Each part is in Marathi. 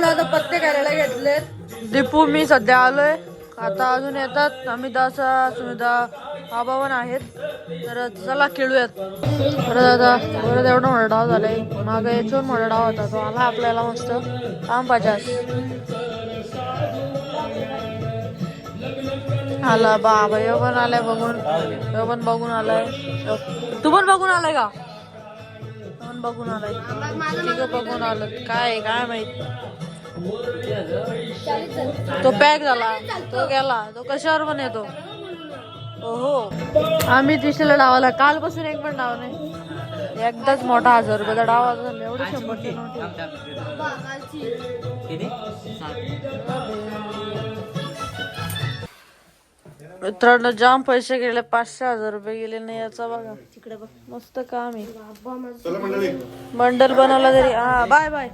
आता पत्ते करायला घेतले. दीपू मी सध्या आलोय. आता अजून येतात. आम्ही दासा सुविधा आबा पण आहेत. तर चला खेळूयात. परत एवढा मोठा डाव झालाय. मागे याच्यावर मोठा डाव होता तो आला आपल्याला मस्त 50 आला. बाबा यो पण आलाय बघून. यो पण बघून आलाय. तू पण बघून आलाय का? पण बघून आलाय. तिघं बघून आलं. काय माहित. तो पॅक झाला. तो गेला. तो कशावर पण येतो. हो आम्ही तिसऱ्याला डावाला कालपासून एक पण डाव नाही. एकदाच मोठा 1000 रुपयाचा डाव झाला. एवढं 100ची मित्रांनो जाम पैसे गेले. 500-1000 रुपये गेले नाही. याचा बघा तिकडे बघ मस्त काम आहे. बंडल बनवला तरी हा बाय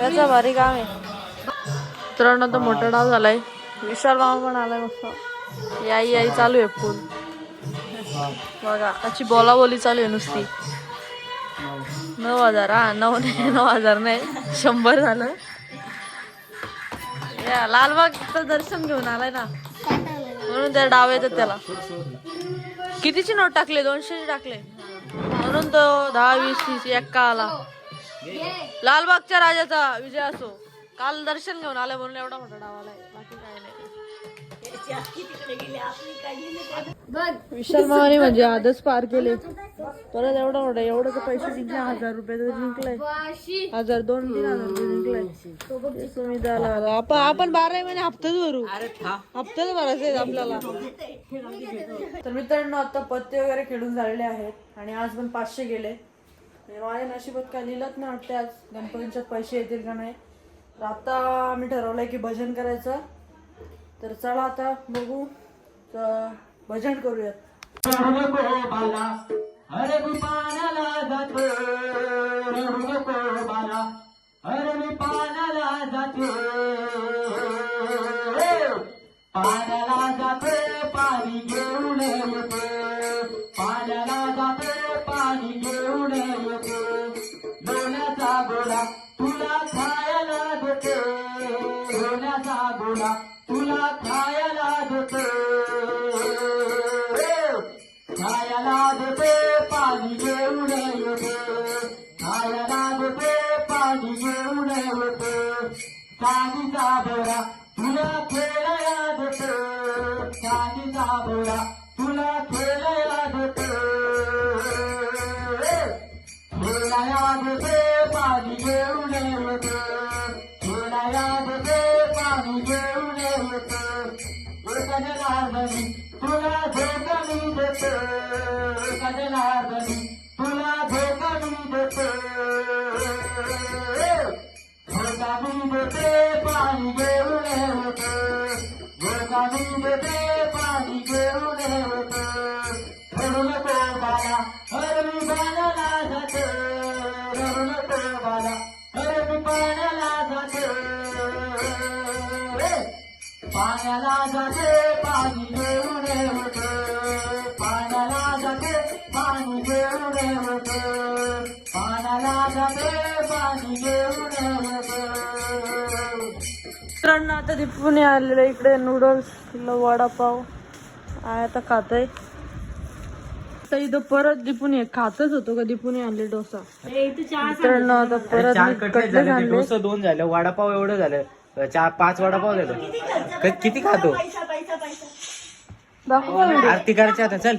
याचा भारी काम आहे. मित्रांनो तर मोठा डाव झालाय. विशाल मामा पण आलाय मस्त. याई चालू आहे फुल बघा. त्याची बोलाबोली चालू आहे नुसती. 9000 हा 9000 नाही 100 झालं. लालबागचं दर्शन घेऊन आलाय ना म्हणून त्या डाव येतात त्याला. कितीची नोट टाकले? 200ची टाकले म्हणून तो 10, 20, 30 एक्का आला. लालबागच्या राजाचा विजय असो. काल दर्शन घेऊन आलाय म्हणून एवढा मोठा डाव आलाय. बाकी काय नाही. विशाल मामाने म्हणजे आधच पार केले. परत एवढा मोठा एवढं तर पैसे जिंकले. 1000 रुपये तर जिंकलाय. 1000 2-3,000 रुपये जिंकलाय. आपण 12 महिने हप्ताच भरू. हप्ताच भरायचे आपल्याला. तर मित्रांनो आता पत्ते वगैरे खेळून झालेले आहेत आणि आज पण 500 गेले. माझ्या नशिबात काय लिहिलंच नाही वाटते आज गणपतींच्यात पैसे येतील का नाही. तर आता आम्ही ठरवलंय की भजन करायचं. तर चला आता बघू भजन करूयात. अरे मी पाण्याला जातो बाला. अरे मी पाण्याला जातो. पाण्याला जातो पाणी घेऊन येतो. पाण्याला जातो पाणी घेऊन येतो. लोण्याचा गोळा तुला खायला देतो. लोण्याचा गोळा तुला खायला देतो. खायला देते पाणी घेऊन येतो. खायला देते पाणी घेऊन येतो. चांदीचा बोरा तुला खेळायला देतो. चांदीचा बोरा तुला खेळायला देतो. खेळायला देते पाणी घेऊन येतो. खेळायला देते पाणी घेऊन येतो. तुला धोकानी देतो. तुला धोकानी देतो. धोकानी देते पाणी घेऊन येतो. धोकानी देते पाणी घेऊन येतो. रडू नको बाला अरे मी पाण्याला जातो. रडू नको बाला अरे मी पाण्याला जातो. पाण्याला जाते पाणी घेऊन येतो. पाण्याला जाते पाणी घेऊन येतो. पाण्याला जाते पाणी घेऊन येतो. मित्रांनो आता दीपूने आलेलं इकडे नूडल्स वडापाव आता खातोय. आता इथं परत दीपूने खातच होतो का दीपूने आणले डोसा. मित्रांनो आता परत कटलेट आणले. डोसा 2 झालं. वडापाव एवढं झालं. 4-5 वडापाव झालं. किती खातो? आरती करायची आता चल.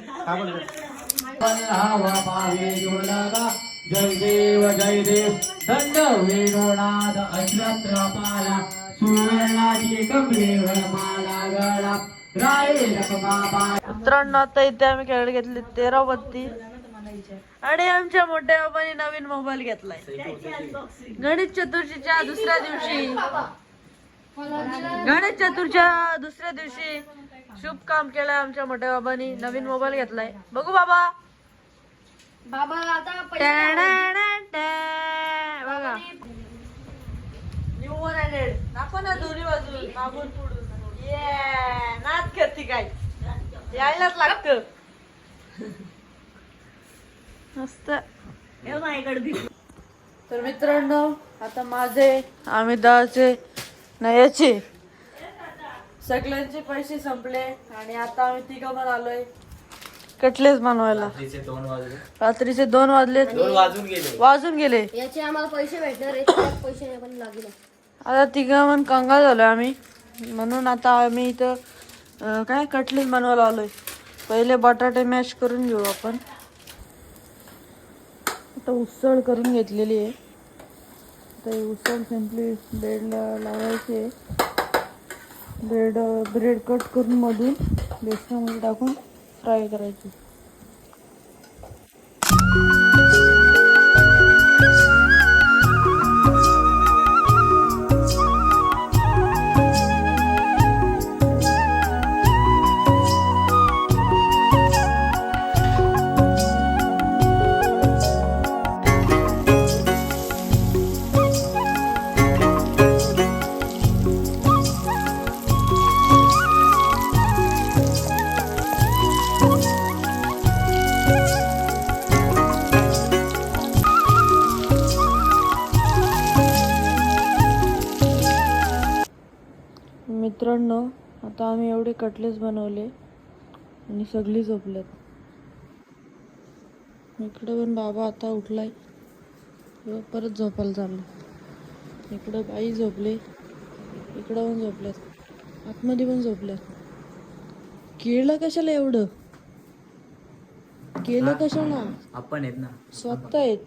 जय देव जय देव दंड वेणुनाद अश्वत्रपाला. सुवर्णाची कमरेवर माला गळा. मित्रांनो आता इथे आम्ही खेळ घेतले 13 बत्ती आणि आमच्या मोठ्या बाबांनी नवीन मोबाईल घेतलाय. गणेश चतुर्थीच्या दुसऱ्या दिवशी शुभ काम केलंय आमच्या मोठ्या बाबांनी. नवीन मोबाईल घेतलाय. बघू बाबा. बघा दाखव ना दोन्ही बाजू मागून पुढून. नाच करते काय यायलाच लागत मस्त. तर मित्रांनो आता माझे अमिताचे नयाचे सगळ्यांचे पैसे संपले आणि आता आम्ही तिघं पण आलोय कटलेस बनवायला. रात्रीचे 2 वाजले. 2 वाजून गेले. याचे आम्हाला पैसे भेटणार आहेत, पैसे पण लागले. आता तिघं पण कंगाल झालोय आम्ही म्हणून आता आम्ही इथं काय कटलेस बनवायला आलोय. पहिले बटाटे मॅश करून घेऊ आपण. आता उसळ करून घेतलेली आहे. आता ही उसळ सिंपली ब्रेडला लावायची. ब्रेड कट करून मधून बेसनामध्ये टाकून फ्राय करायची. मित्रांनो आता आम्ही एवढे कटलेस बनवले आणि सगळी झोपल्यात. इकडे पण बाबा आता उठलाय परत झोपायला चाललं. इकडं बाई झोपले, इकडं पण झोपल्यात, आतमध्ये पण झोपल्यात. केलं कशाला एवढं केलं कशाला आपण आहेत ना स्वतः आहेत.